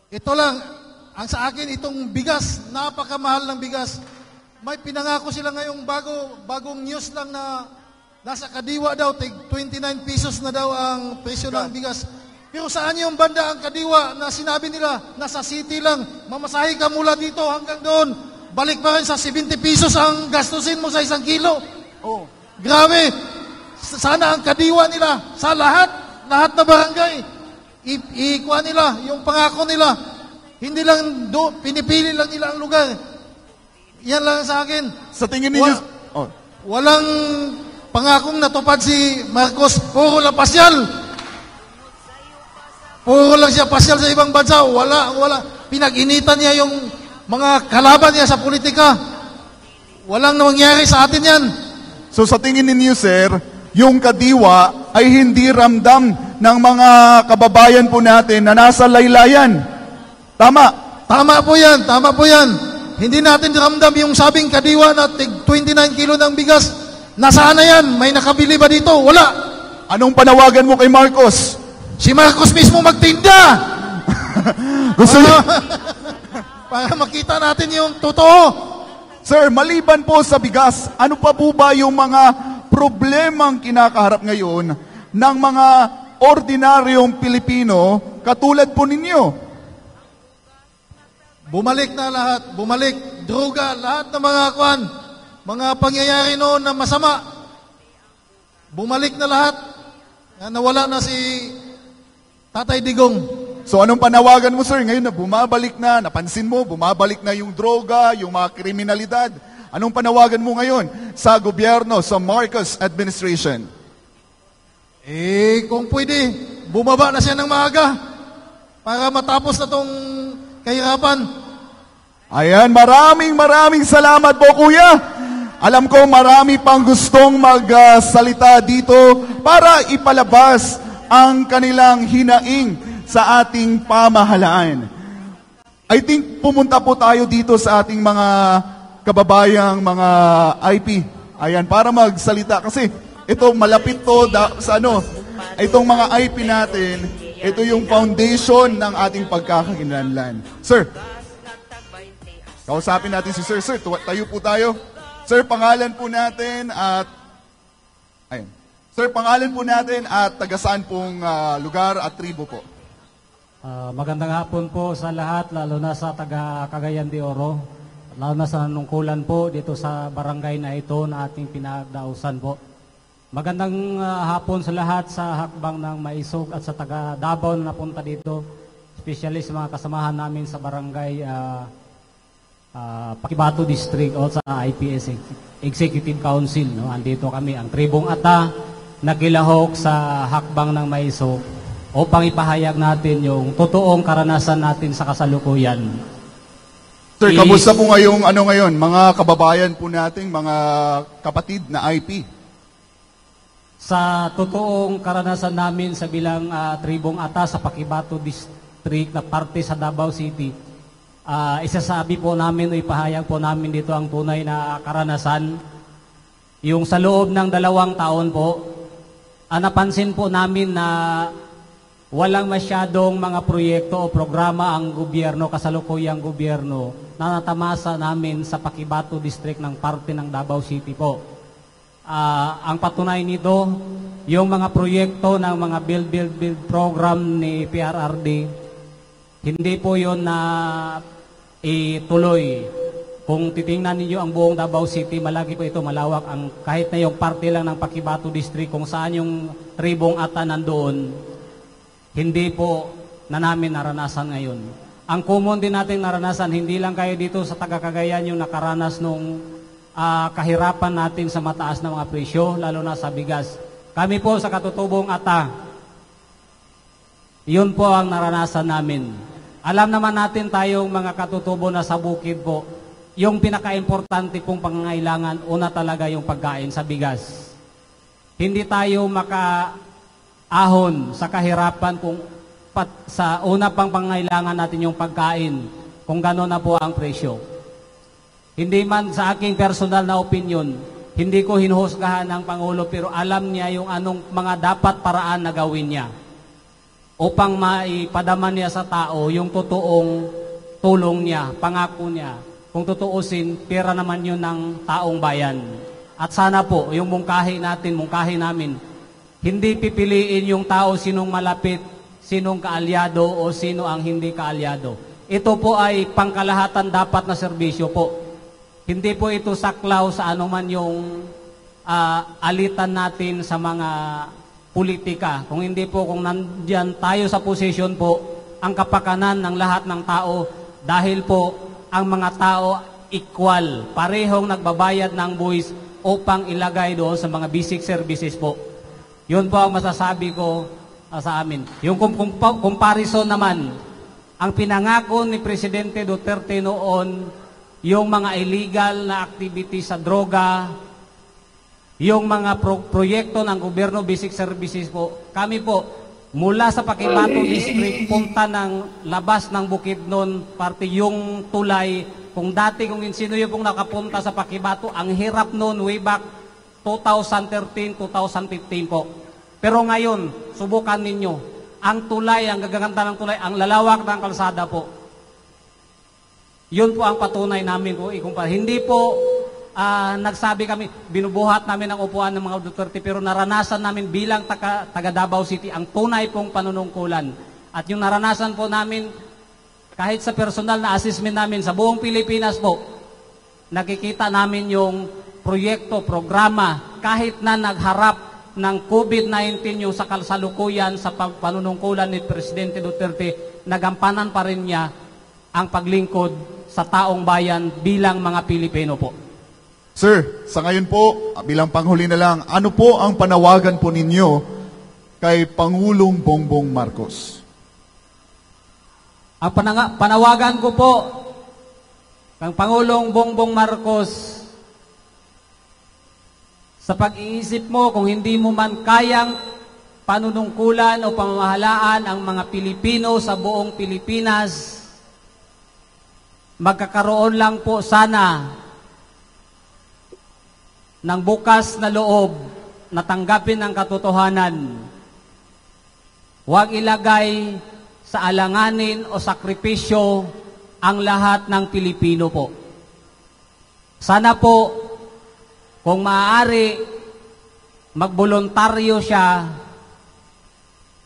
Ito lang, ang sa akin, itong bigas, napakamahal ng bigas. May pinangako sila ngayong bagong news lang na nasa Kadiwa daw, 29 pesos na daw ang presyo ng bigas. Pero saan yung banda ang Kadiwa na sinabi nila, nasa city lang, mamasahe ka mula dito hanggang doon, balik pa rin sa 70 pesos ang gastusin mo sa 1 kilo. Oh. Grabe, sana ang Kadiwa nila, sa lahat na barangay, ikuha nila, yung pangako nila, hindi lang pinipili lang nila ang lugar. Yan lang sa akin. Sa tingin ninyo... Walang pangakong natupad si Marcos, puro lang pasyal. Puro lang siya pasyal sa ibang bansa. Wala. Pinag-initan niya yung mga kalaban niya sa politika. Walang nangyari sa atin yan. So sa tingin ninyo, sir, yung Kadiwa ay hindi ramdam ng mga kababayan po natin na nasa laylayan. Tama? Tama po yan. Hindi natin ramdam yung sabing Kadiwa na 29 kilo ng bigas. Nasaan na yan? May nakabili ba dito? Wala. Anong panawagan mo kay Marcos? Si Marcos mismo magtinda. Gusto niya? Para makita natin yung totoo. Sir, maliban po sa bigas, ano pa po ba yung mga problemang kinakaharap ngayon ng mga ordinaryong Pilipino katulad po ninyo? Bumalik na lahat. Bumalik. Droga. Lahat ng mga pangyayari noon na masama. Bumalik na lahat. Nawala na si Tatay Digong. So anong panawagan mo, sir, ngayon na bumabalik na, napansin mo, bumabalik na yung droga, yung mga kriminalidad. Anong panawagan mo ngayon sa gobyerno, sa Marcos administration? Kung pwede, bumaba na siya ng maaga para matapos na tong kahirapan. Ayan, maraming salamat po, kuya. Alam ko marami pang gustong magsalita dito para ipalabas ang kanilang hinaing sa ating pamahalaan. I think pumunta po tayo dito sa ating mga kababayang mga IP. Ayan, para magsalita kasi ito malapit to itong mga IP natin, ito yung foundation ng ating pagkakakilanlan. Sir, kausapin natin si Sir. Sir, tayo po tayo. Sir, pangalan po natin at taga saan pong lugar at tribo po? Magandang hapon po sa lahat, lalo na sa taga Cagayan de Oro, lalo na sa nanungkulan po dito sa barangay na ito na ating pinagdausan po. Magandang hapon sa lahat sa hakbang ng Maisog at sa taga Davao na napunta dito, especially sa mga kasamahan namin sa barangay Pakibato District o sa IPS Executive Council. No? Andito kami, ang Tribong Ata, nakilahok sa hakbang ng Maisog upang ipahayag natin yung totoong karanasan natin sa kasalukuyan. Sir, kamusta po ngayon, mga kababayan po nating mga kapatid na IP? Sa totoong karanasan namin sa bilang Tribong Ata sa Pakibato District na parte sa Davao City, isasabi po namin o ipahayag po namin dito ang tunay na karanasan. Yung sa loob ng 2 taon po, napansin po namin na walang masyadong mga proyekto o programa ang gobyerno, kasalukuyang gobyerno, na natamasa namin sa Pakibato District ng parte ng Davao City po. Ang patunay nito, yung mga proyekto ng mga build program ni PRRD, hindi po yun na ituloy. Kung titingnan ninyo ang buong Davao City, malaki po ito, malawak. Kahit na yung parte lang ng Pakibato District, kung saan yung Tribong Ata nandoon, hindi po na namin naranasan ngayon. Ang common din natin naranasan, hindi lang kayo dito sa taga-Cagayan yung nakaranas nung kahirapan natin sa mataas na mga presyo, lalo na sa bigas. Kami po sa Katutubong Ata, yun po ang naranasan namin. Alam naman natin tayong mga katutubo na sa bukid po, yung pinaka-importante pong pangangailangan, una talaga yung pagkain sa bigas. Hindi tayo makaahon sa kahirapan kung sa una pang pangangailangan natin yung pagkain, kung gano'n na po ang presyo. Hindi man sa aking personal na opinion, hindi ko hinuhusgahan ng Pangulo, pero alam niya yung anong mga dapat paraan na gawin niya. upang maipadama niya sa tao yung totoong tulong niya, pangako niya. Kung tutuusin, pera naman yun ng taong bayan. At sana po, yung mungkahi namin, hindi pipiliin yung tao sinong malapit, sinong kaalyado o sino ang hindi kaalyado. Ito po ay pangkalahatan dapat na serbisyo po. Hindi po ito saklaw sa anuman yung alitan natin sa mga politika. Kung hindi po, kung nandiyan tayo sa posisyon po, ang kapakanan ng lahat ng tao, dahil po ang mga tao equal, parehong nagbabayad ng buwis upang ilagay doon sa mga basic services po. Yun po ang masasabi ko sa amin. Yung comparison naman, ang pinangako ni Presidente Duterte noon, yung mga illegal na activity sa droga, yung mga proyekto ng gobyerno, basic services po, kami po, mula sa Pakibato District, punta ng labas ng Bukidnon, parte yung tulay, kung dati, kung sino yung pong nakapunta sa Pakibato, ang hirap noon way back 2013, 2015 po. Pero ngayon, subukan ninyo, ang tulay, ang gaganda ng tulay, ang lalawak ng kalsada po. Yun po ang patunay namin po ikumpara. Hindi po nagsabi kami, binubuhat namin ang upuan ng mga Duterte, pero naranasan namin bilang taga Davao City ang tunay pong panunungkulan. At yung naranasan po namin, kahit sa personal na assessment namin sa buong Pilipinas po, nakikita namin yung proyekto, programa, kahit na nagharap ng COVID-19 yung sa kasalukuyan sa panunungkulan ni Presidente Duterte, nagampanan pa rin niya ang paglingkod sa taong bayan bilang mga Pilipino po. Sir, sa ngayon po, bilang panghuli na lang, ano po ang panawagan po ninyo kay Pangulong Bongbong Marcos? Ang panawagan ko po kang Pangulong Bongbong Marcos, sa pag-iisip mo, kung hindi mo man kayang panunungkulan o pamamahalaan ang mga Pilipino sa buong Pilipinas, magkakaroon lang po sana ng bukas na loob na tanggapin ang katotohanan. Huwag ilagay sa alanganin o sakripisyo ang lahat ng Pilipino po. Sana po, kung maaari, magboluntaryo siya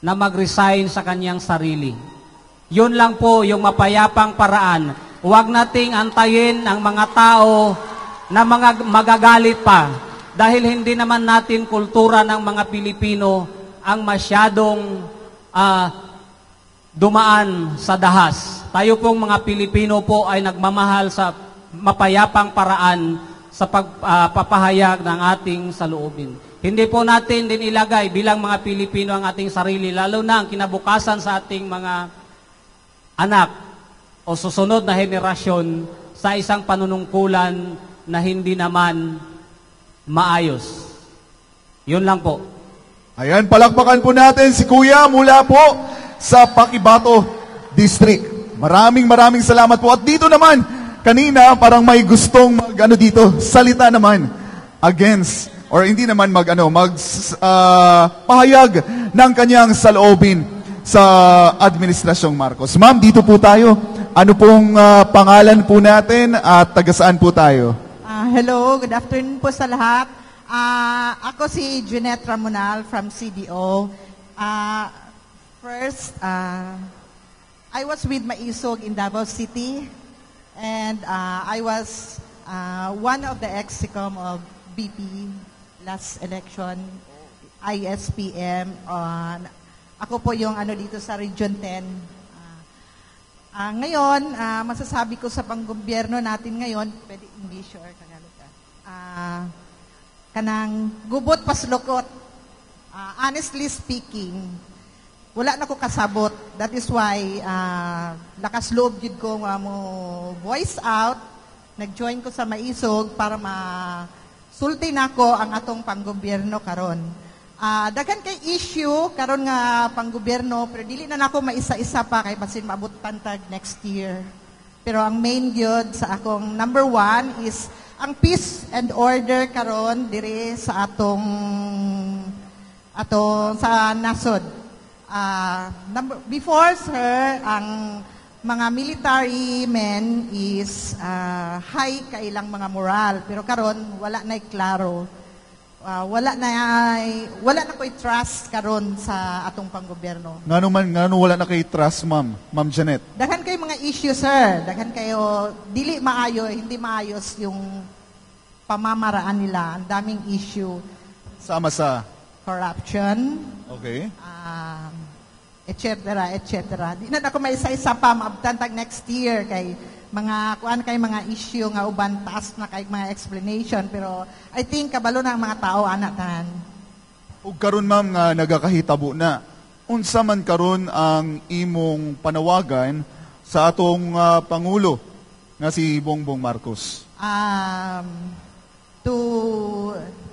na mag-resign sa kanyang sarili. Yun lang po yung mapayapang paraan. Huwag nating antayin ang mga tao na mga magagalit pa, dahil hindi naman natin kultura ng mga Pilipino ang masyadong dumaan sa dahas. Tayo pong mga Pilipino po ay nagmamahal sa mapayapang paraan sa pagpapahayag ng ating saloobin. Hindi po natin din ilagay bilang mga Pilipino ang ating sarili, lalo na ang kinabukasan sa ating mga anak o susunod na henerasyon sa isang panunungkulan na hindi naman maayos. Yun lang po. Ayan, palakpakan po natin si Kuya mula po sa Pakibato District. Maraming salamat po. At dito naman, kanina parang may gustong salita naman against, or hindi naman pahayag ng kanyang saloobin sa Administrasyong Marcos. Ma'am, dito po tayo. Ano pong pangalan po natin at taga saan po tayo? Hello, good afternoon po sa lahat. Ako si Jeanette Ramonal from CDO. First, I was with Maisog in Davao City, and I was one of the ex-SECOM of BP last election, ISPM. Ako po yung dito sa Region 10. Ngayon, masasabi ko sa panggobyerno natin ngayon, pwede English or Tagalog ka. Kanang gubot paslukot. Honestly speaking, wala na ko kasabot. That is why lakas loob jud ko mo voice out. Nag-join ko sa Maisog para masulti nako ang atong panggobyerno karon. Daghan kay issue karon nga panggobyerno, pero dili na nako maisa-isa pa kay basin maabot pantag next year. Pero ang main gyud sa akong number 1 is ang peace and order karon dire sa atong sa nasod. Before, sir, ang mga military men is high kailang mga moral. Pero karon wala na klaro. Wala na ko'y trust karon sa atong panggobyerno. Ngano wala na kay trust, Ma'am Janet? Daghan kayo mga issue, sir. Daghan kayo, hindi maayos yung pamamaraan nila. Ang daming issue. Sama sa... Corruption. Okay. Et cetera. Di na ako may isa-isa pa, maabtantag next year kay mga issue nga uban taas na kay mga explanation. Pero I think kabalo na ang mga tao, anatan. Ug karon ma'am nga nagakahitabo na, unsa man karon ang imong panawagan sa atong Pangulo nga si Bongbong Marcos? To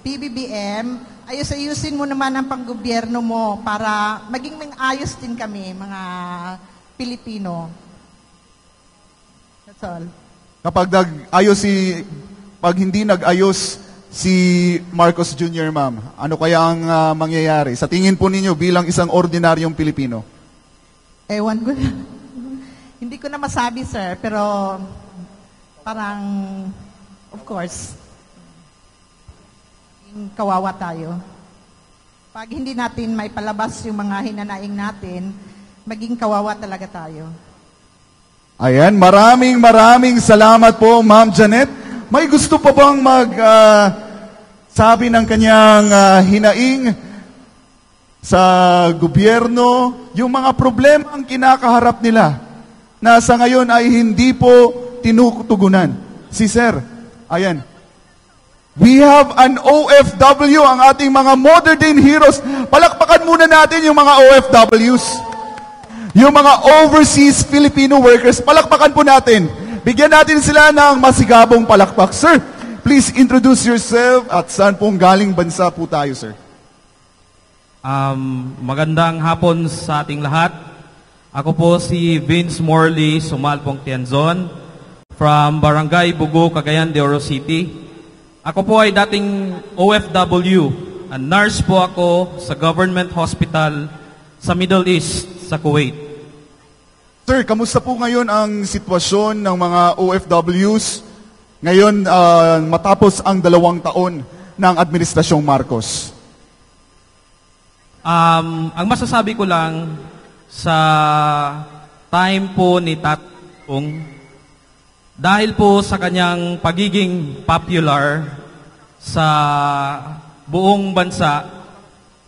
PBBM, ayusin mo naman ang panggobyerno mo para maging ayos din kami, mga Pilipino. That's all. Pag hindi nag-ayos si Marcos Jr., ma'am, ano kaya ang mangyayari? Sa tingin po ninyo bilang isang ordinaryong Pilipino? Ewan ko na. Hindi ko na masabi, sir, pero parang, of course, kawawa tayo. Pag hindi natin may palabas yung mga hinanaing natin, maging kawawa talaga tayo. Ayan, maraming salamat po, Ma'am Janet. May gusto pa bang sabi ng kanyang hinaing sa gobyerno, yung mga problema ang kinakaharap nila na sa ngayon ay hindi po tinutugunan? Si Sir, ayan. We have an OFW, ang ating mga modern heroes. Palakpakan muna natin yung mga OFWs. Yung mga overseas Filipino workers, palakpakan po natin. Bigyan natin sila ng masigabong palakpak. Sir, please introduce yourself at saan pong galing bansa po tayo, sir? Magandang hapon sa ating lahat. Ako po si Vince Morley Sumalpong Tianzon from Barangay Bugo, Cagayan de Oro City. Ako po ay dating OFW. Nurse po ako sa government hospital sa Middle East, sa Kuwait. Sir, kamusta po ngayon ang sitwasyon ng mga OFWs ngayon matapos ang 2 taon ng Administrasyong Marcos? Ang masasabi ko lang sa time po ni Tatong, dahil po sa kanyang pagiging popular sa buong bansa,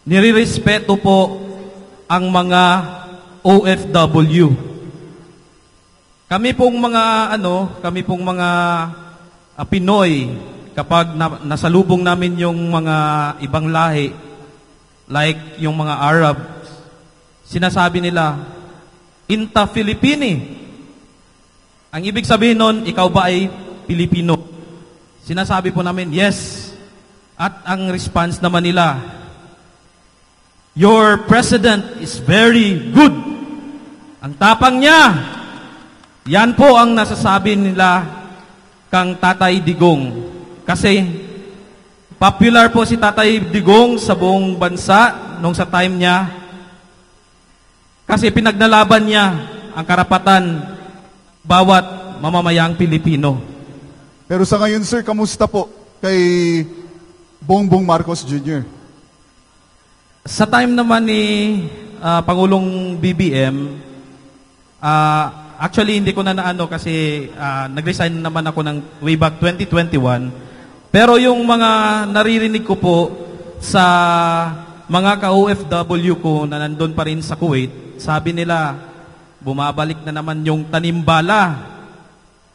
nirirespeto po ang mga OFW. Kami pong mga Pinoy, kapag nasalubong namin yung mga ibang lahi, like yung mga Arab, sinasabi nila, Inta Filipini. Ang ibig sabihin nun, ikaw ba ay Pilipino? Sinasabi po namin, yes. At ang response naman nila, your president is very good. Ang tapang niya. Yan po ang nasasabi nila kang Tatay Digong. Kasi popular po si Tatay Digong sa buong bansa nung sa time niya. Kasi pinagnalaban niya ang karapatan bawat mamamayang Pilipino. Pero sa ngayon, sir, kamusta po kay Bongbong Marcos Jr.? Sa time naman ni Pangulong BBM, actually hindi ko na naano kasi nag-resign naman ako ng way back 2021. Pero yung mga naririnig ko po sa mga ka-OFW ko na nandun pa rin sa Kuwait, sabi nila, bumabalik na naman yung tanimbala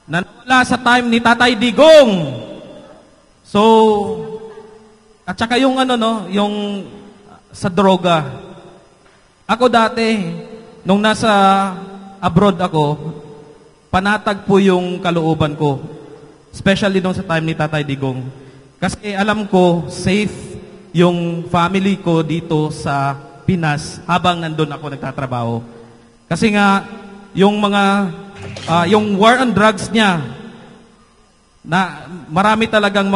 na nawala sa time ni Tatay Digong. So, at saka yung yung sa droga. Ako dati, nung nasa abroad ako, panatag po yung kalooban ko. Especially nung sa time ni Tatay Digong. Kasi alam ko, safe yung family ko dito sa Pinas habang nandun ako nagtatrabaho. Kasi nga, yung yung war on drugs niya, na marami talagang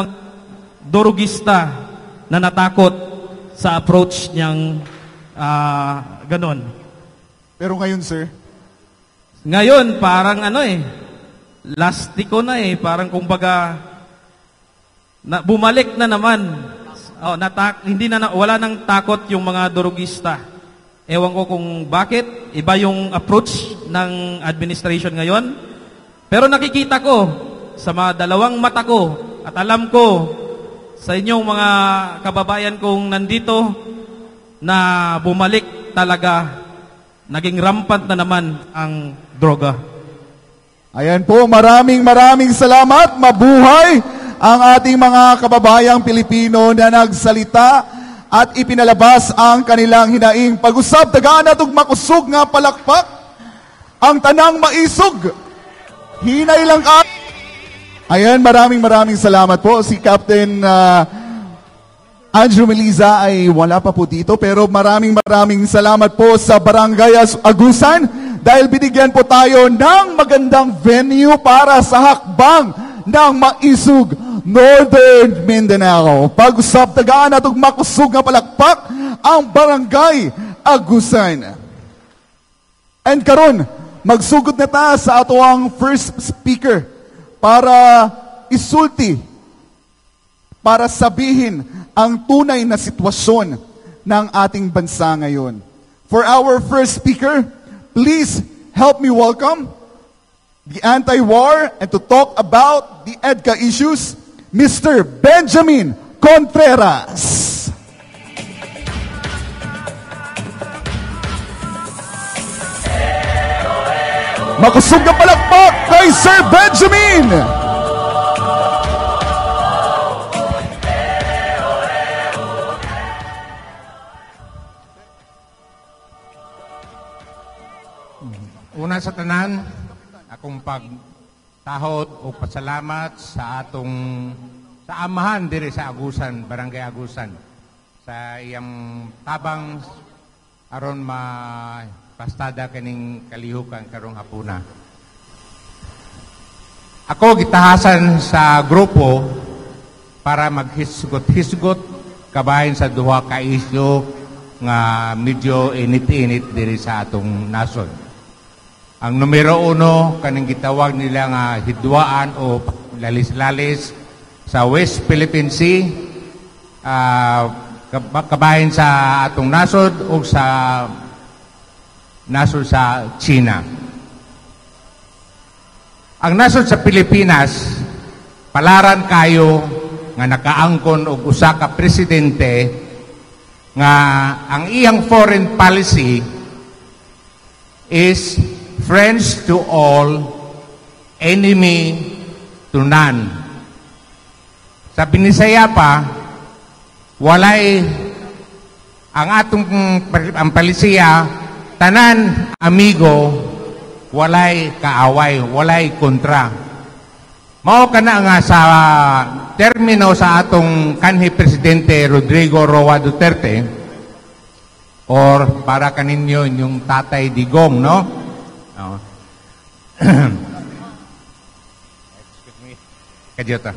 drogista na natakot sa approach niyang Ganon. Pero ngayon, sir, Ngayon, parang lastiko na parang kumbaga, bumalik na naman. Wala nang takot yung mga durugista. Ewan ko kung bakit, iba yung approach ng administration ngayon. Pero nakikita ko sa mga dalawang mata ko at alam ko sa inyong mga kababayan kong nandito na bumalik talaga, naging rampant na naman ang droga. ayan po, maraming salamat. Mabuhay ang ating mga kababayang Pilipino na nagsalita at ipinalabas ang kanilang hinaing. Pag-usap, tagaan at makusog nga palakpak, ang tanang maisog. Hinay lang ka. Ayan, maraming salamat po. Si Captain Andrew Meliza ay wala pa po dito, pero maraming salamat po sa Barangay Agusan dahil binigyan po tayo ng magandang venue para sa hakbang ng maisog Northern Mindanao. Pag-usap, tagaan at makusog nga palakpak ang Barangay Agusan. And karon, magsugod na ta sa ato ang first speaker para isulti, para sabihin ang tunay na sitwasyon ng ating bansa ngayon. For our first speaker, please help me welcome the anti-war and to talk about the EDCA issues, Mr. Benjamin Contreras. Makusog na palakpak kay Sir Benjamin! Una sa tanan, akong pagtahod o pasalamat sa amahan diri sa Agusan, Barangay Agusan, sa iyang tabang aron pastada kaning kalihukan karong hapuna. Ako gitahasan sa grupo para maghisgot-hisgot kabahin sa duha ka isyu nga medyo init-init diri sa atong nasod. Ang numero 1 kaning gitawag nila nga hidwaan o lalis-lalis sa West Philippine Sea, kabahin sa atong nasod o sa nasod sa China. Ang nasod sa Pilipinas, palaran kayo nga nakaangkon og usa ka presidente nga ang iyang foreign policy is friends to all, enemy to none. Sa Binisaya pa, walay ang atong ang palisiya, tanan amigo, walay kaaway, walay kontra. Mao kana nga sa termino sa atong kanhi presidente Rodrigo Roa Duterte, or para kaninyo yung Tatay Digong, no? Excuse me. Kadyota.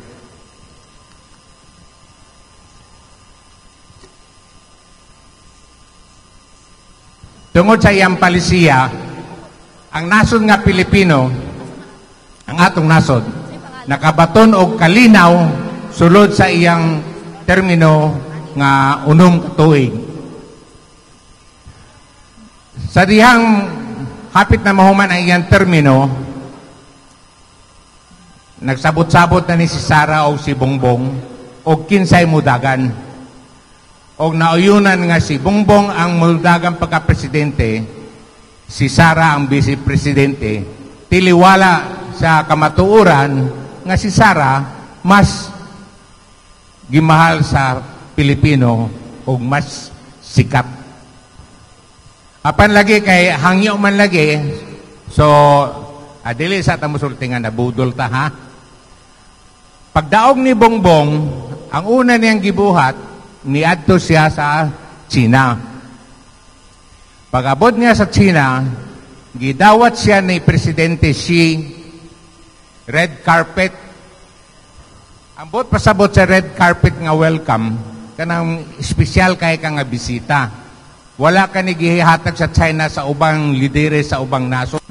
Tungod sa iyang palisiya, ang nasod nga Pilipino, ang atong nasod, nakabaton og kalinaw sulod sa iyang termino nga unong tuig. Sa dihang hapit na mahuman ang iyang termino, nagsabot-sabot na ni si Sara o si Bongbong o kinsay mudagan. O nauyunan nga si Bongbong ang mudagang pagka-presidente, si Sara ang vice-presidente. Tiliwala sa kamatuuran nga si Sara mas gimahal sa Pilipino o mas sikat. Apan lagi kay hangyo man lagi, so adili sa tamusultingan na budol ta ha. Pagdaog ni Bongbong, ang una niyang gibuhat, niadto siya sa China. Pag-abot niya sa China, gidawat siya ni Presidente Xi, red carpet. Ambot pasabot sa red carpet nga welcome, kanang espesyal kay ka nga bisita. Wala ka ni gihatag sa China sa ubang lidere sa ubang nason.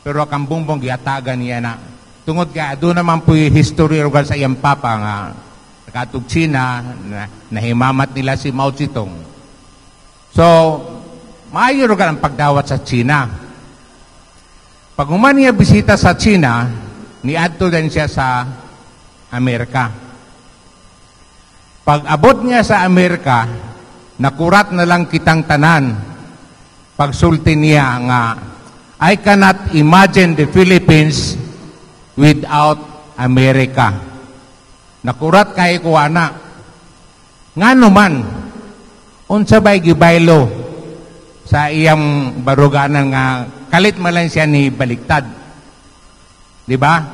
Pero kang Bongbong gihatagan niya na. Tungod ka, doon naman po yung history sa iyang papa nga katong China, nahimamat nila si Mao Zedong. So, maayo rin ang pagdawat sa China. Pag human niya bisita sa China, niadto din siya sa Amerika. Pag abot niya sa Amerika, nakurat na lang kitang tanan. Pagsulti niya nga, I cannot imagine the Philippines without America. Nakurat kay kuwana. Nga naman, unsa ba'y gibaylo sa iyang baruganan nga kalit man lang siya ni baliktad. Diba?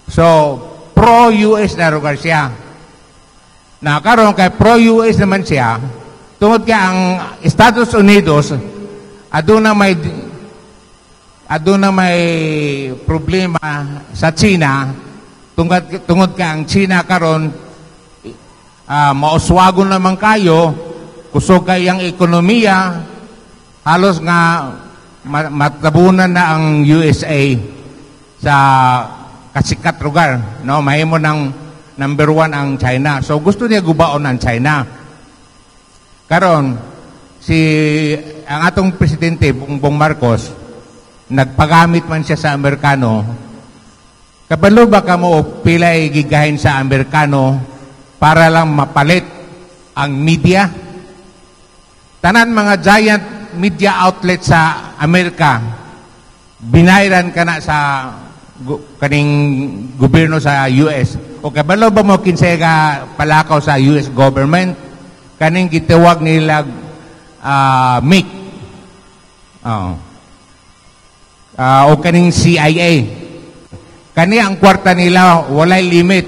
So, pro-US na rugar siya. Nakaroon kay pro-US naman siya, tungod ka ang Estados Unidos, aduna may problema sa China, tungod ka ang China karon mauswagon naman kayo, kusog kayang ekonomiya, halos nga matabunan na ang USA sa kasikat lugar, no? Mahimo ng number 1 ang China. So gusto niya gubaon ang China. Karon ang atong presidente Bongbong Marcos, nagpagamit man siya sa Amerikano. Kabalo ba ka mo pilay gigahin sa Amerikano para lang mapalit ang media? Tanan mga giant media outlet sa Amerika, binayran ka na sa kaning gobyerno sa US. O kabalo ba mo kinsay ka palakaw sa US government? Kaning gitawag nila MIC. O kaning CIA. Kani ang kwarta nila walay limit.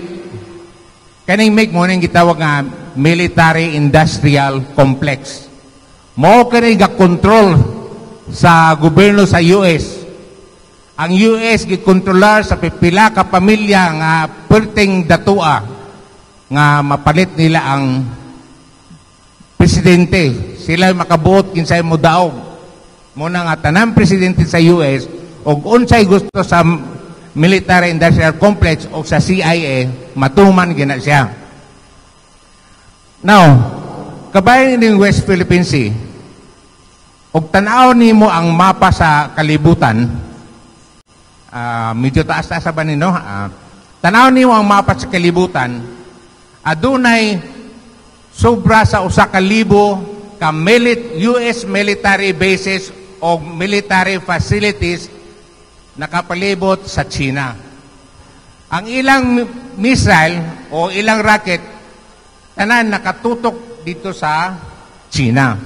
Kaning MIC mo nang gitawag nga Military Industrial Complex. Mo kani ga-control sa gobyerno sa US. Ang US gikontrolar sa pipila ka pamilya nga perting datua nga mapalit nila ang presidente. Sila makabuot kinsay mo daog. Muna nga tanang presidente sa US og unsay gusto sa Military Industrial Complex o sa CIA, matuman gina siya. Now, kabayan ng West Philippine Sea, og tanaw nimo ang mapa sa kalibutan, medyo taas-taas ba nino? Tanaw nimo ang mapa sa kalibutan, adunay sobra sa 1,000 ka US military bases o military facilities nakapalibot sa China. Ang ilang missile o ilang rocket tanan nakatutok dito sa China.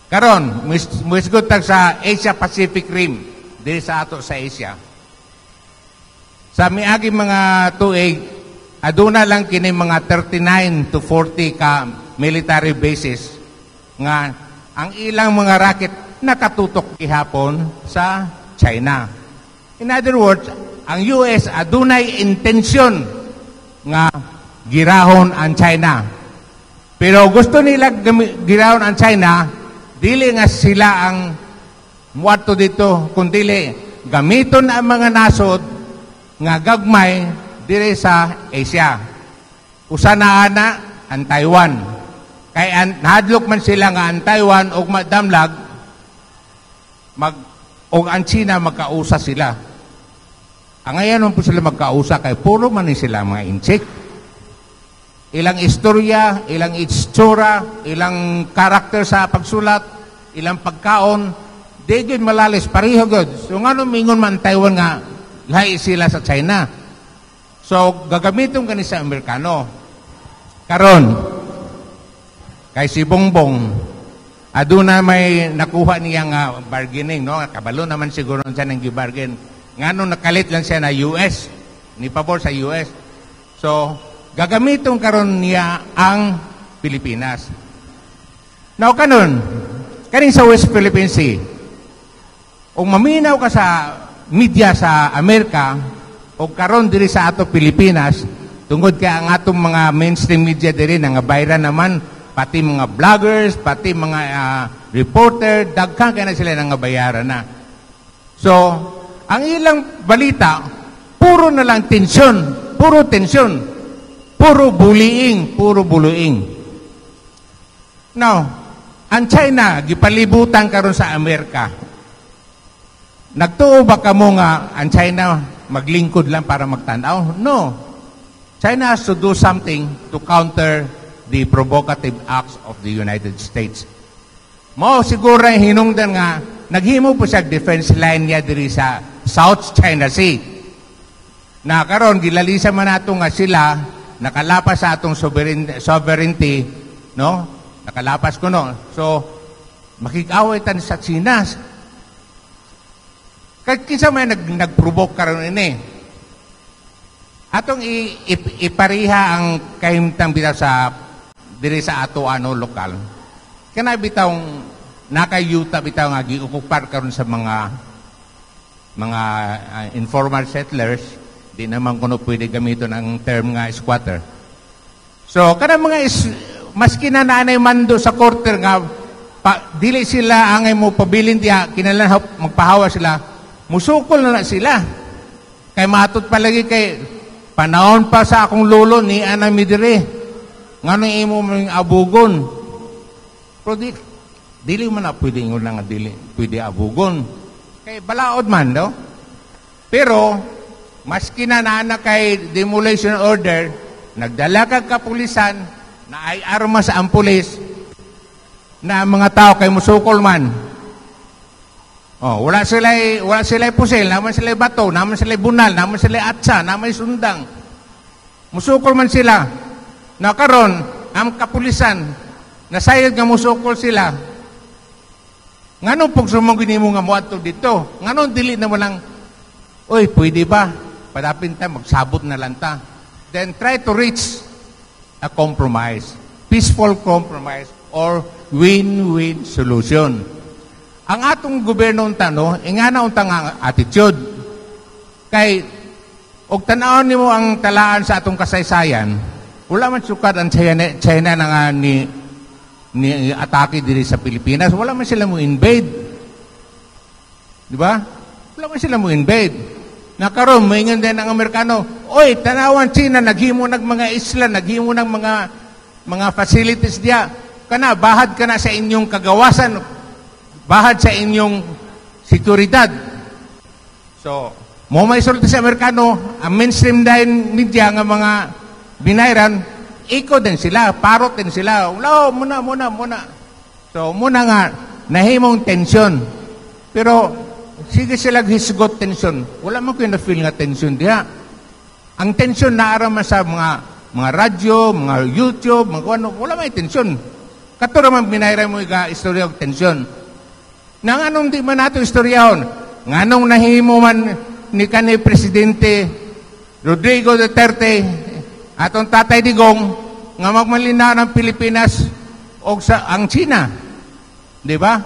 Karon, muisgot tag sa Asia Pacific Rim, dili sa ato sa Asia. Sa miagi mga tuig, aduna lang kini mga 39 to 40 ka military bases nga ang ilang mga rocket nakatutok ihapon sa China. In other words, ang US adunay intensyon nga girahon ang China. Pero gusto nila girahon ang China, dili nga sila ang muadto dito, kundi gamiton ang mga nasod nga gagmay diri sa Asia. Usa na ana ang Taiwan. Kay nahadlok man sila nga ang Taiwan og madamlag og ang China magkausa sila. Ang ngayon po sila magkausa kay puro man ni sila mga inchik. Ilang istorya, ilang itsura, ilang karakter sa pagsulat, ilang pagkaon, di gud malalis pareho gud. So ngano mingon man Taiwan nga lahi sila sa China. So gagamiton kani sa Amerikano. Karon kay si Bongbong aduna may nakuha niya nga bargaining, no? Kabalo naman siguro siya ng gibargain. Ngano nakalit lang siya na US, ni pabor sa US. So, gagamiton karon niya ang Pilipinas. Now kanon, kaning sa West Philippine Sea, kung maminaw ka sa media sa Amerika, o karon diri sa ato Pilipinas, tungod ka ang atong mga mainstream media diri nga bayran naman pati mga vloggers, pati mga reporter, dagkan kaya na sila nang bayaran na. So, ang ilang balita, puro na lang tensyon, puro tensyon, puro bullying, puro bullying. Now, ang China, gipalibutan karon sa Amerika. Nagtuo ba ka mo nga ang China maglingkod lang para magtanaw? No. China has to do something to counter the provocative acts of the United States. Mao siguro hinungdan nga naghimo po siya defense line niya diri sa South China Sea. Na karon gilalisa man nato nga sila nakalapas sa atong sovereignty, no? Nakalapas ko no. So makikaway tan sa China. Kahit kinsa may nag-provoke karon ini. Atong ipariha ang kahimtang bitaw sa diri sa ato lokal. Kana bitaw nakayuta bitaw nga giokupar karon sa mga informal settlers, di naman kuno pwede gamiton ang term nga squatter. So kana mga maski na nanay mando sa quarter nga dili sila angay mo pabilin diha kinahanglan magpahawa sila. Musukol na sila. Kay matot palagi kay panahon pa sa akong lolo ni ana mi dire. Ngano imo mong abugon? Pero dili man na pwede ingon nga dili pwede abugon. Kay balaod man no. Pero maski na naana kay demolition order, nagdala kag kapulisan na ay armas ang pulis na mga tao kay musukol man. Oh, wala sila pusil, naman sila bato, naman sila bunal, naman sila atsa, naman sundang. Musukol man sila. Na karon ang kapulisan nasayod nga musukol sila. Nganong pag sumugin mo nga moadto dito? Nganong dili na mo lang, oy, pwede ba? Padapin tayo, magsabot na lang ta. Then try to reach a compromise. Peaceful compromise or win-win solution. Ang atong gobyerno tano, ingana untang attitude. Kay og tan-awon nimo ang talaan sa atong kasaysayan, wala man sukad ang China na nga ni atake diri sa Pilipinas, wala man sila mo invade. Di ba? Wala man sila mo invade. Nakaroon, maingon din ang Amerikano, oy, tanawan China, naghimo nag mga isla, naghimo nag mga facilities diya. Kana, bahad ka na sa inyong kagawasan, bahad sa inyong seguridad. So, mo may sulti sa Amerikano, ang mainstream din media nga mga binayran, iko din sila, parot din sila. Wala, muna. So, muna nga, nahimong tensyon. Pero, sige sila hisgot tensyon. Wala mo ko na-feel nga tensyon diha. Ang tensyon naaraman sa mga radyo, mga YouTube, mga ano, wala may tensyon. Kato naman binayran mo yung istorya og tensyon. Nang anong di man nato istoryahon, nganong nahimo man ni kanhi Presidente Rodrigo Duterte atong Tatay Digong nga magmalinaw ng Pilipinas o ang China. Di ba?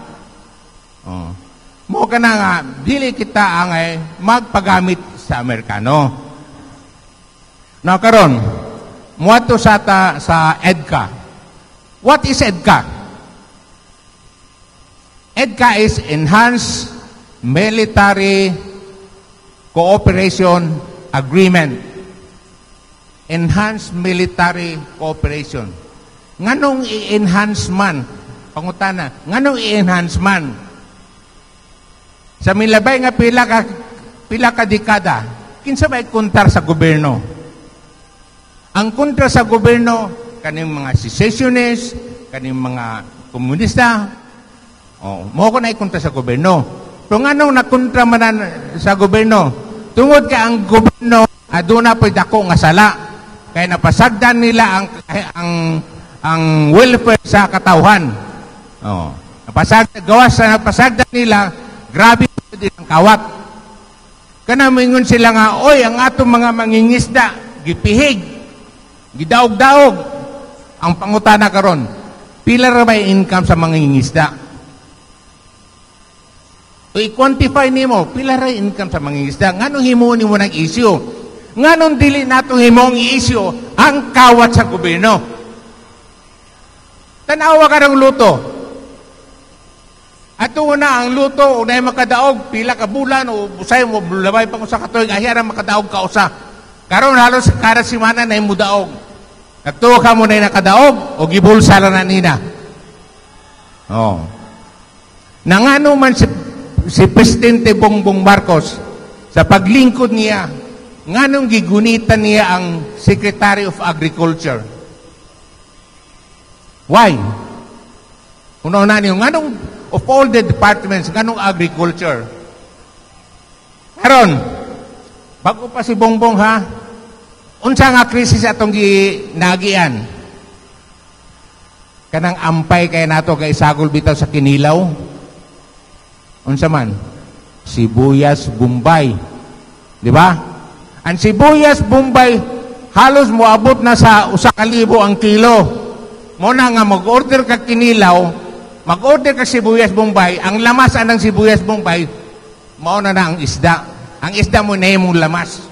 Oh. Mo ka na nga, dili kita angay magpagamit sa Amerikano. Now karon, muadto sa EDCA. What is EDCA? EDCA is Enhanced Military Cooperation Agreement. Enhanced Military Cooperation. Nganong i-enhance man? Pangutana, nganong i-enhance man? Sa milabay nga pila ka dekada, kinsa ba kontra sa gobyerno? Ang kontra sa gobyerno, kaning mga secessionists, kaning mga komunista, mo ko na ikontra sa gobyerno. Pero nganong nakontra man sa gobyerno? Tungod ka ang gobyerno, aduna po'y dako nga sala. Kaya napasagdan nila ang welfare sa katawhan. Gawas sa napasagdan nila, grabe din ang kawat. Kana moingon sila nga, oy, ang atong mga mangingisda, gipihig, gidaog-daog. Ang pangutana karon, pila ra may income sa mangingisda? I-quantify nimo, pila ra income sa mangingisda? Nganong himuon nimo ng issue? Nganong dili natong himong i-issue ang kawat sa gobyerno? Tanawa ka ng luto. At una ang luto, unay makadaog, pila ka bulan, o usay mo, labay pang usa ka tuig, ahiyara makadaog ka usa. Karon halos kada simana na yung mudaog. Nagtuwa ka mo na yung nakadaog, o gibulsa lang na nina. Oh. Nangano man si Presidente Bongbong Marcos, sa paglingkod niya, nganong gigunitan niya ang Secretary of Agriculture? Why? Una-una niyo, nganong of all the departments, nganong agriculture? Karon, bago pa si Bongbong ha, unsa nga krisis atong ginagian? Kanang ampay kay nato kay sagol bitaw sa kinilaw. Unsa man? Sibuyas Bombay. Di ba? Ang sibuyas Bombay halos moabot na sa 1,000 ang kilo. Mo na nga mag-order ka kinilaw, mag-order ka sibuyas Bombay, ang lamas anang sibuyas Bombay, mao na ang isda. Ang isda mo na yung lamas.